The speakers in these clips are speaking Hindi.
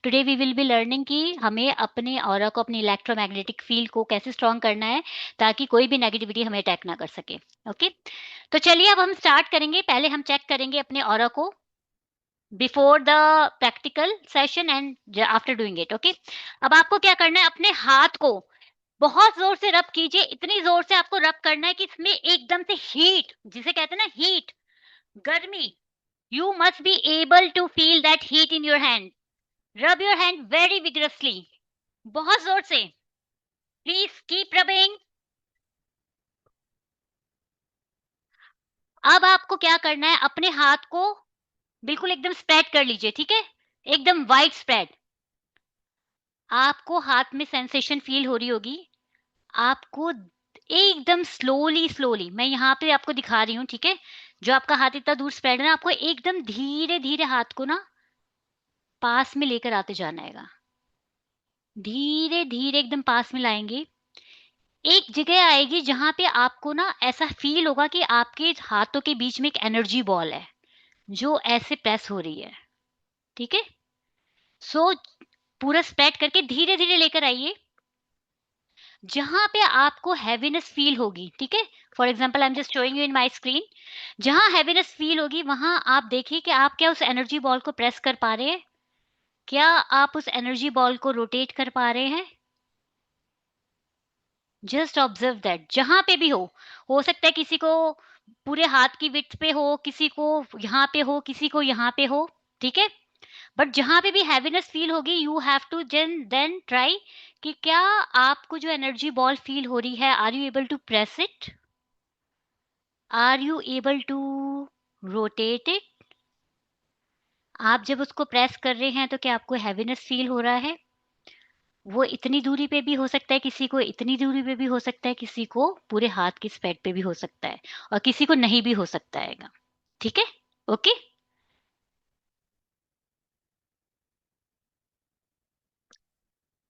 Today we will be learning कि हमें अपने ऑरा को, अपनी इलेक्ट्रोमैग्नेटिक फील्ड को कैसे स्ट्रॉन्ग करना है ताकि कोई भी नेगेटिविटी हमें अटैक ना कर सके। ओके, तो चलिए अब हम स्टार्ट करेंगे। पहले हम चेक करेंगे अपने ऑरा को before the practical session and after doing it. Okay, अब आपको क्या करना है, अपने हाथ को बहुत जोर से रब कीजिए। इतनी जोर से आपको रब करना है कि इसमें एकदम से हीट, जिसे कहते हैं ना हीट, गर्मी, you must be able to feel that heat in your hand. Rub your hand very vigorously. बहुत जोर से. Please keep rubbing. अब आपको क्या करना है, अपने हाथ को बिल्कुल एकदम स्प्रेड कर लीजिए, ठीक है? एकदम वाइड स्प्रेड। आपको हाथ में सेंसेशन फील हो रही होगी। आपको एकदम स्लोली स्लोली, मैं यहाँ पे आपको दिखा रही हूँ, ठीक है? जो आपका हाथ इतना दूर स्प्रेड है ना, आपको एकदम धीरे धीरे हाथ को ना पास में लेकर आते जाना है। धीरे धीरे एकदम पास में लाएंगे। एक जगह आएगी जहाँ पे आपको ना ऐसा फ़ील होगा कि आपके हाथों के बीच में एक एनर्जी बॉल है, जो ऐसे प्रेस हो रही है, ठीक है? सो पूरा स्प्रेड करके धीरे-धीरे लेकर आइए, जहाँ पे आपको हेवीनेस फ़ील होगी, ठीक है? For example I am just showing you in my screen. जहाँ हेवीनेस फ़ील होगी, वहाँ आप देखिए कि आप क्या उस एनर्जी बॉल को प्रेस कर पा रहे हैं? क्या आप उस एनर्जी बॉल को रोटेट कर पा रहे हैं? जस्ट ऑब्जर्व दैट, जहां पे भी हो सकता है किसी को पूरे हाथ की विड्थ पे हो, किसी को यहाँ पे हो, किसी को यहाँ पे हो, ठीक है? बट जहां पे भी हैवीनेस फील होगी, you have to then try कि क्या आपको जो एनर्जी बॉल फील हो रही है, are you able to press it, are you able to rotate it. आप जब उसको प्रेस कर रहे हैं तो क्या आपको हैवीनेस फील हो रहा है? वो इतनी दूरी पे भी हो सकता है किसी को, इतनी दूरी पे भी हो सकता है किसी को, पूरे हाथ की स्पेड पे भी हो सकता है और किसी को नहीं भी हो सकता हैगा। ठीक है? ओके?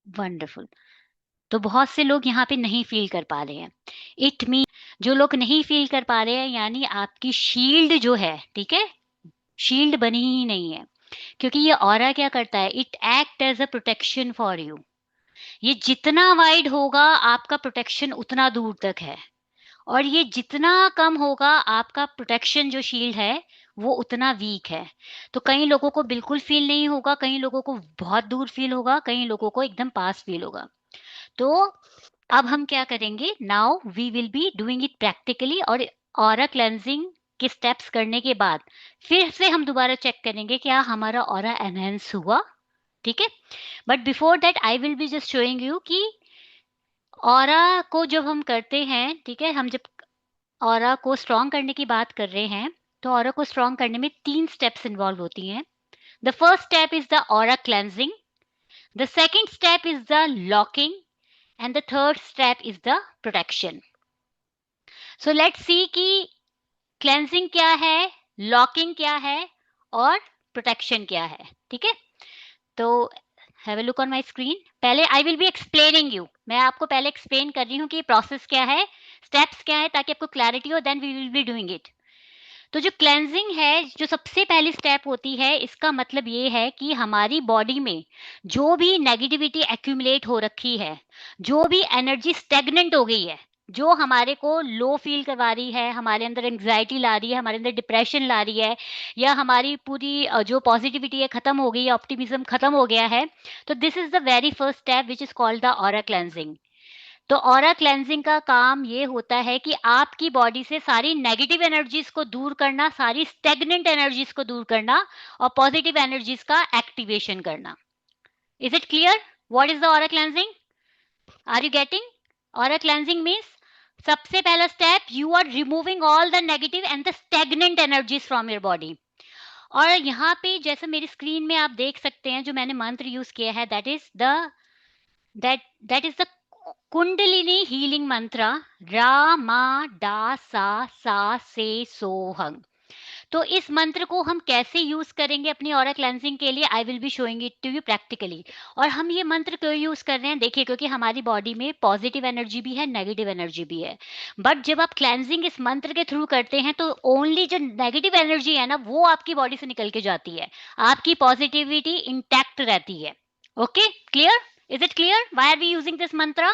वंडरफुल। तो बहुत से लोग यहाँ पे नहीं फ़ील कर पा रहे हैं। इट मीन जो लोग नहीं फ़ील कर पा रहे हैं, यानी आपकी शील्ड जो है, ठीक है? शील्ड बनी ही नहीं है। क्योंकि ये ऑरा क्या करता है? It act as a protection for you. ये जितना वाइड होगा, आपका प्रोटेक्शन उतना दूर तक है। और ये जितना कम होगा, आपका प्रोटेक्शन जो शील्ड है, वो उतना वीक है। तो कई लोगों को बिल्कुल फ़ील नहीं होगा, कई लोगों को बहुत दूर फ़ील होगा, कई लोगों को एकदम पास फ़ील होगा। तो अब हम क्या करेंगे, now we will be doing it practically, और ऑरा क्लेंजिंग के स्टेप्स करने के बाद फिर से हम दोबारा चेक करेंगे क्या हमारा ऑरा एनहांस हुआ, ठीक है? But before that I will be just showing you कि ऑरा को जब हम करते हैं, ठीक है? हम जब ऑरा को स्ट्रॉन्ग करने की बात कर रहे हैं, तो ऑरा को स्ट्रॉन्ग करने में 3 स्टेप्स इन्वॉल्व होती हैं। The first step is the aura cleansing, the second step is the locking, and the third step is the protection. So let's see कि क्लेंजिंग क्या है, लॉकिंग क्या है और प्रोटेक्शन क्या है, ठीक है? तो have a look on my screen. पहले I will be explaining you, मैं आपको पहले एक्सप्लेन कर रही हूँ कि प्रोसेस क्या है, स्टेप्स क्या है, ताकि आपको क्लैरिटी हो, then we will be doing it. तो जो क्लेंजिंग है, जो सबसे पहली स्टेप होती है, इसका मतलब ये है कि हमारी बॉडी में जो भी नेगेटिविटी एक्यूमुलेट हो रखी है, जो भी एनर्जी स्टेगनेंट हो गई है, जो हमारे को लो फील करवा रही है, हमारे अंदर एंग्जाइटी ला रही है, हमारे अंदर डिप्रेशन ला रही है, या हमारी पूरी जो पॉजिटिविटी है खत्म हो गई है, ऑप्टिमिज्म खत्म हो गया है, तो this is the very first step which is called the aura cleansing. तो ऑरा क्लेंजिंग का काम ये होता है कि आपकी बॉडी से सारी नेगेटिव एनर्जीज को दूर करना, सारी स्टेगनेंट एनर्जीज को दूर करना और पॉजिटिव एनर्जीज का एक्टिवेशन करना। Is it clear what is the aura cleansing? Are you getting? Aura cleansing means सबसे पहला step, you are removing all the negative and the stagnant energies from your body. और यहाँ पे जैसे मेरी स्क्रीन में आप देख सकते हैं, जो मैंने मंत्र यूज किया है, that is the kundalini healing मंत्र, रा मा डा सा से सोहंग। तो इस मंत्र को हम कैसे यूज करेंगे अपनी ऑरा क्लेंजिंग के लिए, I will be showing it to you practically. और हम ये मंत्र क्यों यूज कर रहे हैं, देखिए, क्योंकि हमारी बॉडी में पॉजिटिव एनर्जी भी है, नेगेटिव एनर्जी भी है। बट जब आप क्लेंजिंग इस मंत्र के थ्रू करते हैं, तो ओनली जो नेगेटिव एनर्जी है ना, वो आपकी बॉडी से निकल के जाती है, आपकी पॉजिटिविटी इंटैक्ट रहती है। Okay, clear? Is it clear? Why are we using this mantra?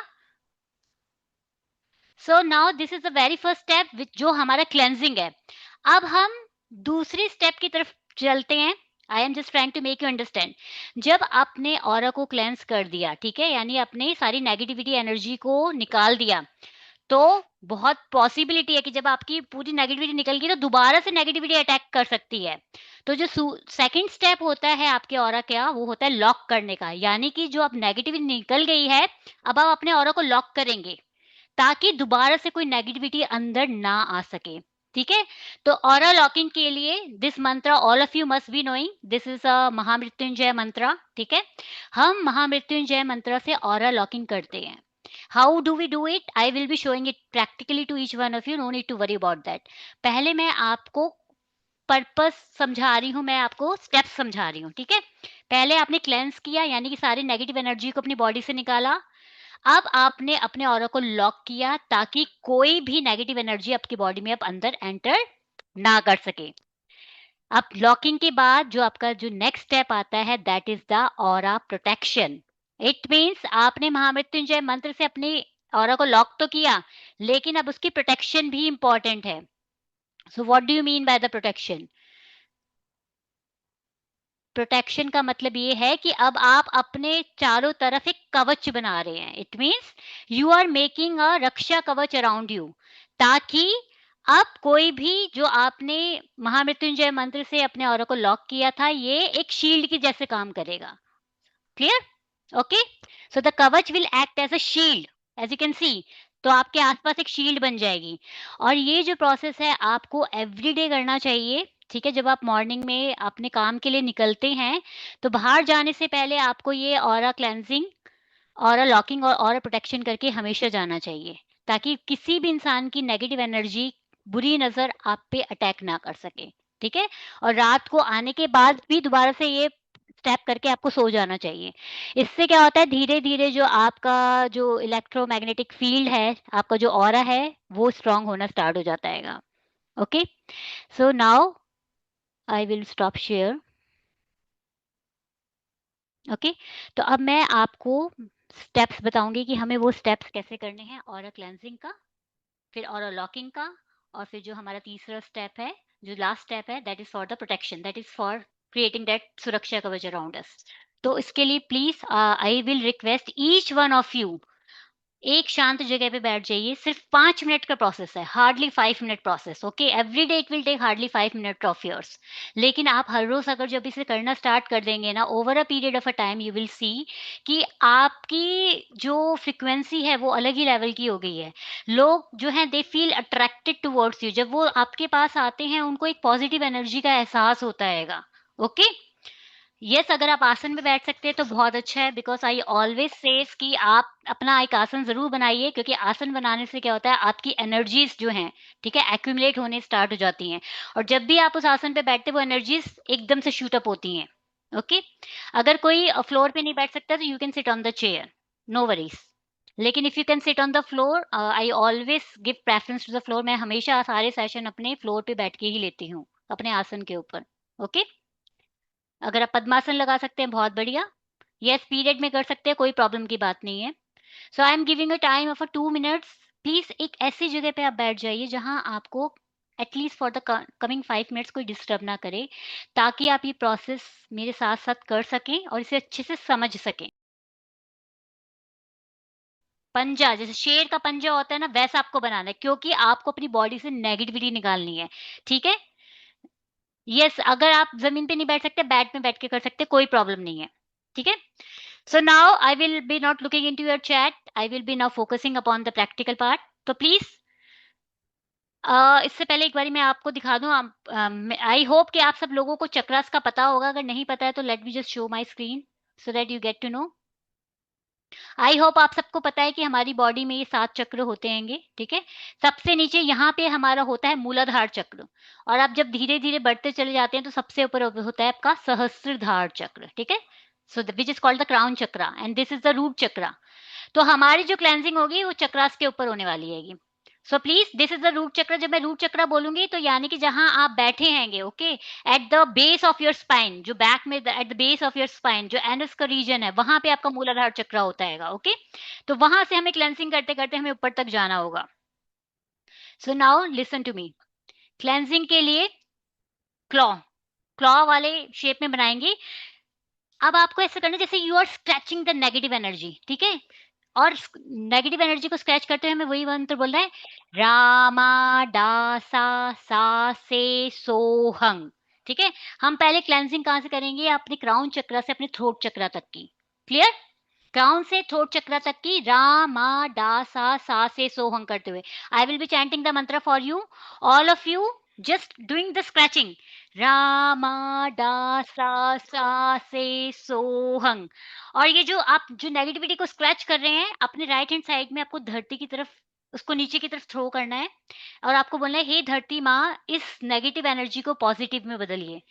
So now this is the very first step which जो हमारा cleansing है. अब हम दूसरी step की तरफ चलते हैं. I am just trying to make you understand. जब आपने ऑरा को क्लेंस कर दिया, ठीक है, यानी अपने सारी नेगेटिविटी एनर्जी को निकाल दिया, तो बहुत पॉसिबिलिटी है कि जब आपकी पूरी नेगेटिविटी निकल गई तो दोबारा से नेगेटिविटी अटैक कर सकती है. तो जो सेकंड स्टेप होता है आपके ऑरा का, वो होता है लॉक करने का, यानी कि जो अब नेगेटिविटी निकल गई है, अब आप अपने ऑरा को लॉक करेंगे ताकि दोबारा से कोई नेगेटिविटी अंदर ना आ सके. ठीक है, तो ऑरा लॉकिंग के लिए this mantra all of you must be knowing, this is a Mahamrityunjaya mantra. ठीक है, हम महामृत्युंजय मंत्र से ऑरा लॉकिंग करते हैं. How do we do it? I will be showing it practically to each one of you, no need to worry about that. पहले मैं आपको पर्पस समझा रही हूँ, मैं आपको स्टेप्स समझा रही हूँ. ठीक है, पहले आपने क्लेंस किया, यानी कि सारी नेगेटिव एनर्जी को अपनी बॉडी से निकाला. अब आपने अपने ऑरा को लॉक किया ताकि कोई भी नेगेटिव एनर्जी आपकी बॉडी में अब अंदर एंटर ना कर सके. अब लॉकिंग के बाद जो आपका जो नेक्स्ट स्टेप आता है, that is the aura protection. It means आपने महामृत्युंजय मंत्र से अपनी ऑरा को लॉक तो किया, लेकिन अब उसकी प्रोटेक्शन भी इंपॉर्टेंट है. So what do you mean by the protection? Protection का मतलब ये है कि अब आप अपने चारों तरफ एक कवच बना रहे हैं. It means you are making a raksha kavach around you, ताकि अब कोई भी जो आपने महामृत्युंजय मंत्र से अपने ऑरा को लॉक किया था, ये एक शील्ड की जैसे काम करेगा. Clear? Okay, so the kavach will act as a shield, as you can see. तो आपके आसपास एक शील्ड बन जाएगी. और ये जो प्रोसेस है आपको एवरीडे करना चाहिए. ठीक है, जब आप मॉर्निंग में अपने काम के लिए निकलते हैं, तो बाहर जाने से पहले आपको ये ऑरा क्लेंजिंग, ऑरा लॉकिंग और ऑरा प्रोटेक्शन करके हमेशा जाना चाहिए, ताकि किसी भी इंसान की नेगेटिव एनर्जी, बुरी नज़र आप पे अटैक ना कर सके. ठीक है, और रात को आने के बाद भी दोबारा से ये स्टेप करके आपको सो जाना चाहिए. इससे क्या होता है, धीरे-धीरे जो आपका जो इलेक्ट्रोमैग्नेटिक फील्ड है, आपका जो ऑरा है, वो स्ट्रॉन्ग होना स्टार्ट हो जाता हैगा. Okay, so now I will stop share. Okay, तो अब मैं आपको स्टेप्स बताऊंगी कि हमें वो स्टेप्स कैसे करने हैं, ऑरा क्लेंजिंग का, फिर ऑरा लॉकिंग का, और फिर जो हमारा तीसरा स्टेप है, जो लास्ट स्टेप है, that is for the protection, that is for creating that सुरक्षा कवच अराउंड अस. तो इसके लिए please I will request each one of you, एक शांत जगह पे बैठ जाइए. सिर्फ 5 मिनट का प्रोसेस है, hardly 5 minute process. Okay, every day it will take hardly 5 minute of yours. लेकिन आप हर रोज अगर जब इसे करना स्टार्ट कर देंगे ना, over a period of a time you will see कि आपकी जो फ्रीक्वेंसी है वो अलग ही लेवल की हो गई है. लोग जो हैं they feel attracted towards you. जब वो आपके पास आते हैं, उनको एक पॉजिटिव एनर्जी का एहसास होता हैगा. ओके, यस, अगर आप आसन में बैठ सकते हैं तो बहुत अच्छा है, बिकॉज़ आई ऑलवेज़ सेज़ कि आप अपना एक आसन ज़रूर बनाइए, क्योंकि आसन बनाने से क्या होता है, आपकी एनर्जीज़ जो हैं, ठीक है, एक्यूमुलेट होने स्टार्ट हो जाती हैं. और जब भी आप उस आसन पे बैठते हैं, वो एनर्जीज़ एकदम से शूट अप होती हैं. ओके? अगर कोई फ्लोर पे नहीं बैठ सकता तो you can sit on the chair, no worries. लेकिन if you can sit on the floor, I always give preference to the floor. मैं हमेशा सारे सेशन अपने फ्लोर पे बैठ के ही लेती हूँ, अपने आसन के ऊपर. ओके? अगर आप पद्मासन लगा सकते हैं, बहुत बढ़िया. यस, पीरियड में कर सकते हैं, कोई प्रॉब्लम की बात नहीं है. So I am giving a time of 2 minutes. Please एक ऐसी जगह पे आप बैठ जाइए जहां आपको at least for the coming 5 minutes कोई डिस्टर्ब ना करे, ताकि आप ये प्रोसेस मेरे साथ साथ कर सकें और इसे अच्छे से समझ सकें. पंजा, जैसे शेर का पंजा होता है ना, वैसा आपको बनाना है, क्योंकि आपको अपनी बॉडी से नेगेटिविटी निकालनी है. ठीक है, यस, अगर आप जमीन पे नहीं बैठ सकते, बेड में बैठ के कर सकते हैं, कोई प्रॉब्लम नहीं है. ठीक है. So now I will be not looking into your chat. I will be now focusing upon the practical part. तो प्लीज इससे पहले एक बारी मैं आपको दिखा दूं. आई होप कि आप सब लोगों को चक्रास का पता होगा. अगर नहीं पता है तो let me just show my screen so that you get to know. I hope आप सबको पता है कि हमारी बॉडी में ये 7 चक्र होते हैंगे. ठीक है, सबसे नीचे यहाँ पे हमारा होता है मूलाधार चक्र, और आप जब धीरे धीरे बढ़ते चले जाते हैं तो सबसे ऊपर होता है आपका सहस्त्रधार चक्र. ठीक है, so which is called the crown chakra, and this is the root chakra. तो हमारी जो क्लेंजिंग होगी वो चक्रास के ऊपर होने वाली हैगी. So please this is the root chakra. जब मैं रूट चक्र बोलूंगी तो यानी कि जहां आप बैठे हैंगे, okay, at the base of your spine, जो बैक में at the base of your spine, जो एनस का रीजन है, वहां पे आपका मूलाधार चक्र होता है, ओके। तो वहां से हमें क्लेंसिंग करते करते हमें ऊपर तक जाना होगा। So now listen to me. Cleansing के लिए क्लॉ, क्लॉ वाले शेप में बनाएंगे। अब आपको ऐसा करना है जैसे you are scratching the negative energy, ठीक है। और नेगेटिव एनर्जी को स्क्रैच करते हुए हमें वही मंत्र बोलना है, रामा डा सा से सोहंग, ठीक है। हम पहले क्लेंजिंग कहां से करेंगे, अपने क्राउन चक्र से अपने थ्रोट चक्र तक की। क्लियर? क्राउन से थ्रोट चक्र तक की रा मा डा सा से सोहंग करते हुए। I will be chanting the mantra for you, all of you just doing the scratching. रा मा डा सा से सोहंग। और ये जो आप जो नेगेटिविटी को स्क्रैच कर रहे हैं, अपने राइट हैंड साइड में आपको धरती की तरफ, उसको नीचे की तरफ थ्रो करना है। और आपको बोलना है, हे धरती माँ, इस नेगेटिव एनर्जी को पॉजिटिव में बदलिए।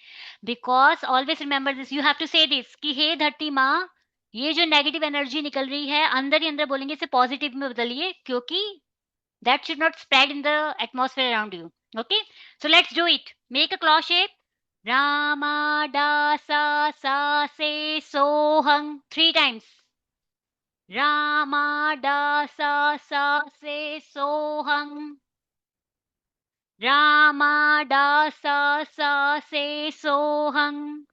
Because always remember this, you have to say this कि हे धरती माँ, ये जो नेगेटिव एनर्जी निकल रही है, अंदर ही अंदर बोलेंगे इसे पॉजिटिव में बदलिए, क्योंकि that should not spread in the atmosphere around you. Okay, so let's do it. Make a claw shape. रामा डा सा से सोहंग, 3 times। रामा डा सा से सोहंग। रामा डा सा से सोहंग।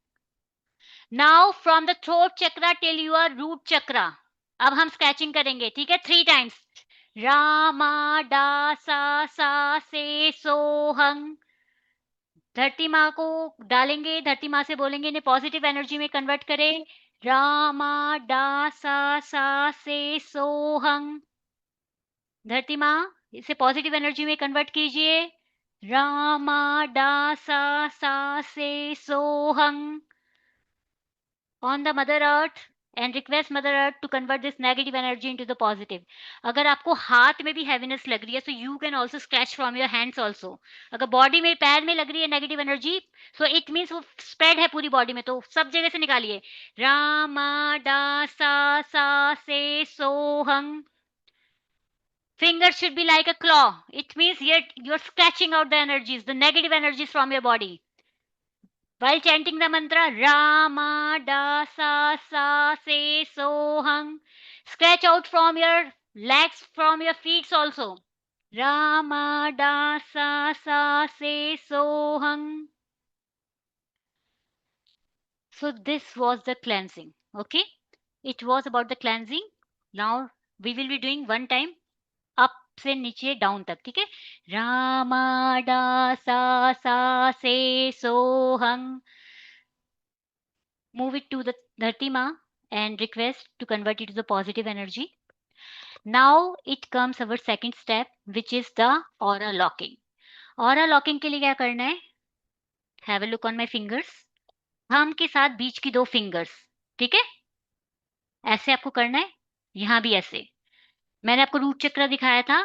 Now from the throat chakra till your root chakra, अब हम स्केचिंग करेंगे, ठीक है, 3 times। रामा डा सा से सोहंग। धरती माँ को डालेंगे, धरती माँ से बोलेंगे इन्हें पॉजिटिव एनर्जी में कन्वर्ट करें। रामा डा सा से सोहंग। धरती माँ, इसे पॉजिटिव एनर्जी में कन्वर्ट कीजिए। रामा डा सा से सोहंग on the mother earth and request mother earth to convert this negative energy into the positive। अगर आपको हाथ में भी हैवीनेस लग रही है, so you can also scratch from your hands also। अगर बॉडी में, पैर में लग रही है negative energy, so it means वो स्प्रेड है पूरी बॉडी में, तो सब जगह से निकालिए। रामा डा सा से सोहंग। Fingers should be like a claw. It means you're scratching out the energies, the negative energies from your body. While chanting the mantra Rama Da Sa Se Sohang, scratch out from your legs, from your feet also. Rama Da Sa Se Sohang. So this was the cleansing. Okay, it was about the cleansing. Now we will be doing 1 time up से नीचे डाउन तक, ठीक है। रामा डा सा से सोहंग। Move it to the Dharti Ma and request to convert it to the positive energy. Now it comes our second step, which is the aura locking. Aura locking के लिए क्या करना है? Have a look on my fingers. Thumb के साथ बीच की 2 फिंगर्स, ठीक है, ऐसे आपको करना है। यहाँ भी ऐसे। मैंने आपको रूट चक्र दिखाया था।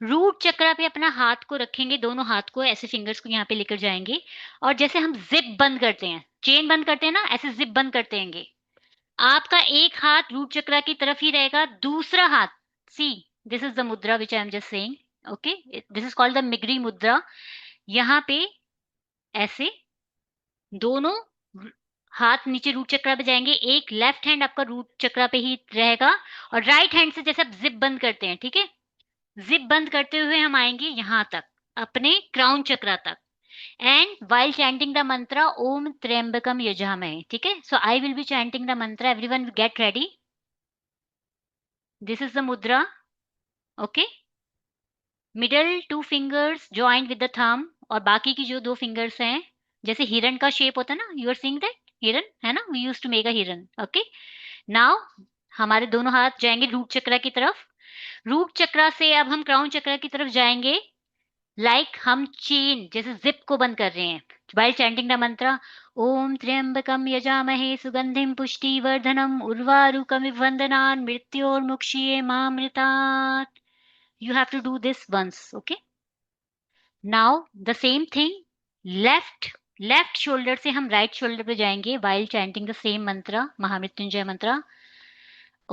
रूट चक्र पे अपना हाथ को रखेंगे, दोनों हाथ को ऐसे फिंगर्स को यहाँ पे लेकर जाएंगे। और जैसे हम जिप बंद करते हैं, चेन बंद करते हैं ना, ऐसे जिप बंद करते हैं। आपका एक हाथ रूट चक्र की तरफ ही रहेगा, दूसरा हाथ, see this is the mudra which I am just saying, okay, this is called the मिग्री मुद्रा। यहाँ पे ऐसे दोनों हाथ नीचे रूट चक्र पे जाएंगे, एक लेफ्ट हैंड आपका रूट चक्र पे ही रहेगा और राइट हैंड से जैसे आप जिप बंद करते हैं, ठीक है, जिप बंद करते हुए हम आएंगे यहाँ तक, अपने क्राउन चक्र तक। And while chanting the mantra Om Triambakam Yajamahe, ठीक है, so I will be chanting the mantra, everyone get ready। This is the mudra, okay। Middle 2 fingers joined with the thumb और बाकी की जो 2 fingers हैं, जैसे हिरन का शेप होता है ना, you are seeing that हिरन है ना, we used to make a हिरन, okay। Now हमारे दोनों हाथ जाएंगे रूट चक्र की तरफ। रूट चक्र से अब हम क्राउन चक्र की तरफ जाएंगे, लाइक हम चेन जैसे जिप को बंद कर रहे हैं। वाइल चैंटिंग द मंत्र ओम त्र्यंबकम यजामहे सुगंधिम पुष्टिवर्धनम उर्वारुकमिव वंदनान् मृत्योर्मुक्षीये मामृतात्। You have to do this once, okay। Now the same thing, left shoulder से हम राइट शोल्डर पे जाएंगे while chanting the same mantra, महामृत्युंजय मंत्र।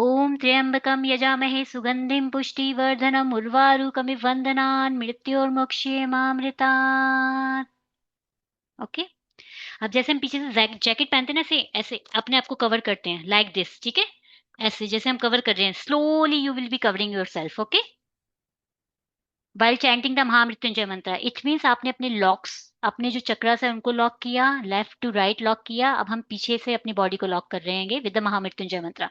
ओम त्र्यंबकम यजामहे सुगंधिम पुष्टिवर्धनम उर्वारुकमिव वंदनान् मृत्योर्मुक्षेमामृतात्। ओके। अब जैसे हम पीछे से जैकेट पहनते हैं ना, ऐसे ऐसे अपने आप को कवर करते हैं, लाइक दिस, ठीक है। ऐसे जैसे हम कवर कर रहे हैं, slowly you will be covering yourself, okay, while chanting the Mahamrityunjaya mantra. It means आपने अपने लॉक्स, अपने जो चक्रास है उनको लॉक किया, लेफ्ट टू राइट लॉक किया। अब हम पीछे से अपनी बॉडी को लॉक कर रहे हैं विद द महामृत्युंजय मंत्र।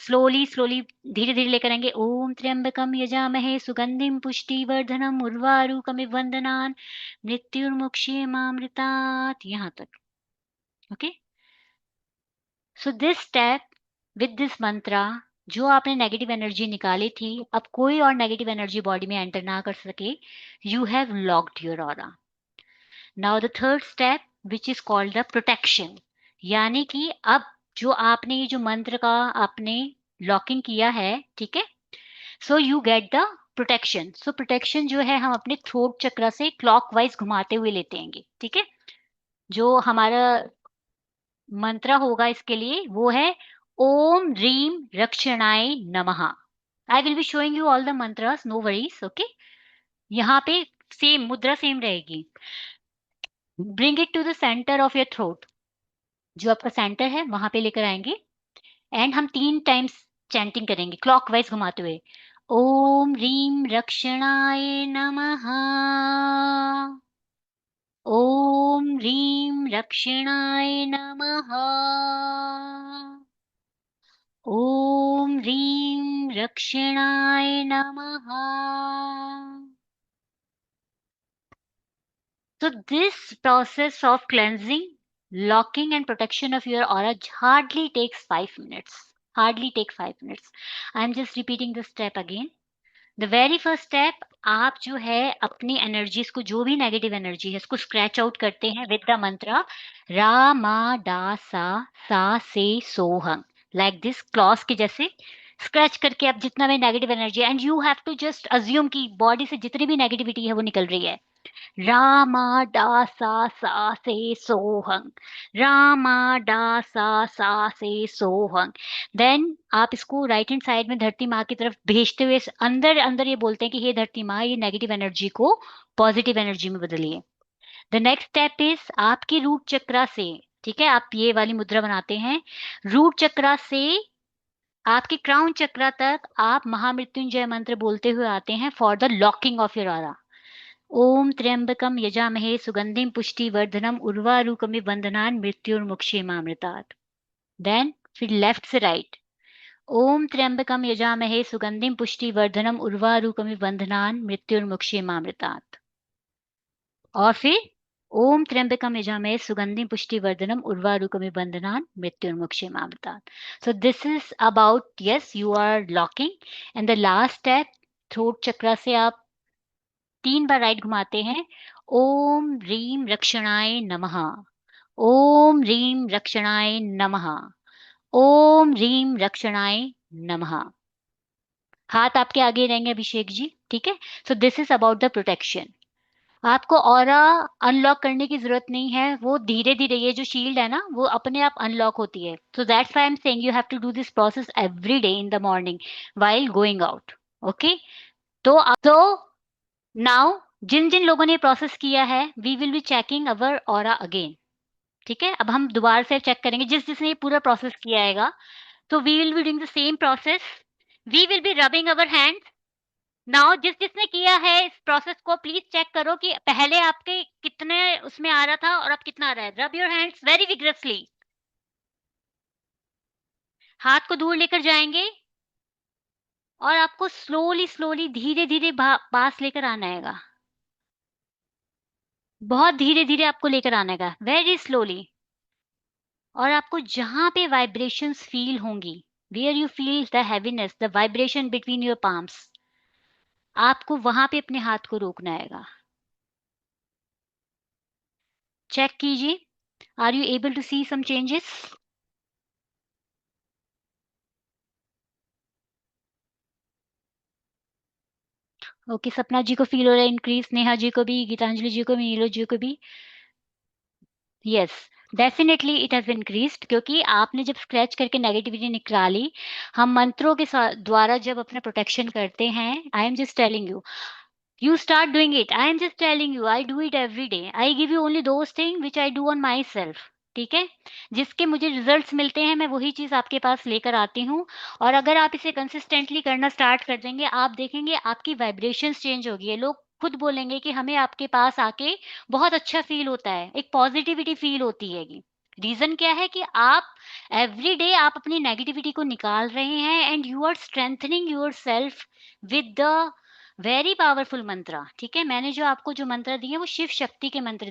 स्लोली स्लोली धीरे धीरे लेकर आएंगे। ओम त्र्यंबकम यजामहे सुगंधिम पुष्टिवर्धनम उर्वारुकमिव वंदनान् मृत्युर्मुक्षेमामृतात्, यहाँ तक। Okay. So this step with this mantra, जो आपने नेगेटिव एनर्जी निकाली थी, अब कोई और नेगेटिव एनर्जी बॉडी में एंटर ना कर सके। You have locked your aura. Now the third step which is called the protection, यानी कि अब जो आपने ये जो मंत्र का आपने लॉकिंग किया है, ठीक है, so you get the protection. So protection जो है हम अपने थ्रोट चक्र से क्लॉकवाइज घुमाते हुए लेते हैं, ठीक है। जो हमारा मंत्र होगा इसके लिए वो है ओम रीम रक्षणाय नमः। I will be showing you all the mantras, no worries, okay. यहाँ पे सेम मुद्रा सेम रहेगी। Bring it to the centre of your throat, जो आपका सेंटर है वहां पे लेकर आएंगे। एंड हम 3 टाइम्स चैंटिंग करेंगे क्लॉकवाइज घुमाते हुए। ओम रीम रक्षणाय नमः, ओम रीम रक्षणाय नमः, ओम ह्रीं रक्षणाय नमः। So this process of cleansing, locking and protection of your aura hardly takes 5 minutes. Hardly take 5 minutes. I am just repeating the step again. The very first step, आप जो है अपनी एनर्जीज को, जो भी नेगेटिव एनर्जी है उसको स्क्रैच आउट करते हैं विद द मंत्र रा मा डा सा से सोहं, लाइक दिस क्लॉस के जैसे स्क्रैच करके आप जितना भी negative energy, and you have to just assume कि बॉडी से जितनी भी नेगेटिविटी है वो निकल रही है। रामा डा सा से सोहं, रामा डा सा से सोहं। देन आप इसको राइट हैंड साइड में धरती माँ की तरफ भेजते हुए अंदर अंदर ये बोलते हैं कि हे धरती माँ, ये नेगेटिव एनर्जी को पॉजिटिव एनर्जी में बदलिए। द नेक्स्ट स्टेप इज आपकी रूट चक्रा से, ठीक है, आप ये वाली मुद्रा बनाते हैं। रूट चक्रा से आपके क्राउन चक्रा तक आप महामृत्युंजय मंत्र बोलते हुए आते हैं for the locking of your aura. ओम त्र्यंबकम यजामहे सुगंधिम पुष्टिवर्धनम उर्वारुकमिव वंदनान् मृत्युर्मुक्षेमामृतात्। देन फिर लेफ्ट से राइट, ओम त्र्यंबकम यजामहे सुगंधिम पुष्टिवर्धनम उर्वारुकमिव वंदनान् मृत्युर्मुक्षेमामृतात्। और फिर ओम त्र्यंबकम यजामहे सुगंधिम पुष्टिवर्धनम उर्वारुकमिव वंदनान् मृत्युर्मुक्षेमामृतात्। So this is about, yes, you are locking. And the last step, throat chakra से आप 3 बार राइट घुमाते हैं। ओम रीम रक्षणाय नमः, ओम रीम रक्षणाय नमः, ओम रीम रक्षणाय नमः। हाथ आपके आगे रहेंगे अभिषेक जी, ठीक है। सो this is about the protection. आपको ऑरा अनलॉक करने की जरूरत नहीं है, वो धीरे धीरे, ये जो शील्ड है ना वो अपने आप अनलॉक होती है। So that's why I am saying you have to do this process every day in the morning while going out, okay. तो नाउ जिन जिन लोगों ने प्रोसेस किया है, we will be checking our aura again, ठीक है। अब हम दोबारा से चेक करेंगे जिस जिसने ये पूरा प्रोसेस किया हैगा। तो we will be doing the same process, we will be rubbing our hand. Now जिस जिसने किया है इस प्रोसेस को प्लीज चेक करो कि पहले आपके कितने उसमें आ रहा था और अब कितना आ रहा है। Rub your hands very vigorously, हाथ को दूर लेकर जाएंगे और आपको स्लोली स्लोली धीरे धीरे पास लेकर आना हैगा। बहुत धीरे धीरे आपको लेकर आना हैगा, वेरी स्लोली। और आपको जहां पे वाइब्रेशंस फील होंगी, where you feel the heaviness, the vibration between your palms, आपको वहां पे अपने हाथ को रोकना हैगा। चेक कीजिए, are you able to see some changes? Okay, Sapna ji को फील हो रहा है इंक्रीज, नेहा जी को भी, गीतांजलि जी को भी, नीलो जी को भी। यस। डेफ़िनेटली इट हैज़ इंक्रीज़्ड क्योंकि आपने जब स्क्रैच करके नेगेटिविटी निकाली, हम मंत्रों के द्वारा जब अपना प्रोटेक्शन करते हैं, आई am just telling you, you start doing it. I am just telling you, I do it every day. I give you only those things which I do on myself. ठीक है? जिसके मुझे रिज़ल्ट्स मिलते हैं, मैं वही चीज़ आपके पास लेकर आती हूँ और अगर आप इसे कंसिस्टेंटली करना स्टार्ट कर देंगे, आप देखेंगे आपकी वाइब्रेशंस चेंज होगी है। लोग खुद बोलेंगे कि हमें आपके पास आके बहुत अच्छा फ़ील होता है, एक पॉज़िटिविटी फ़ील होती हैगी। रीज़न क्या है कि आप एवरी डे आप अपनी नेगेटिविटी को निकाल रहे हैं and you are strengthening yourself with the very powerful mantra, ठीक है? मैंने जो आपको जो मंत्र दिए, वो शिव शक्ति के मंत्र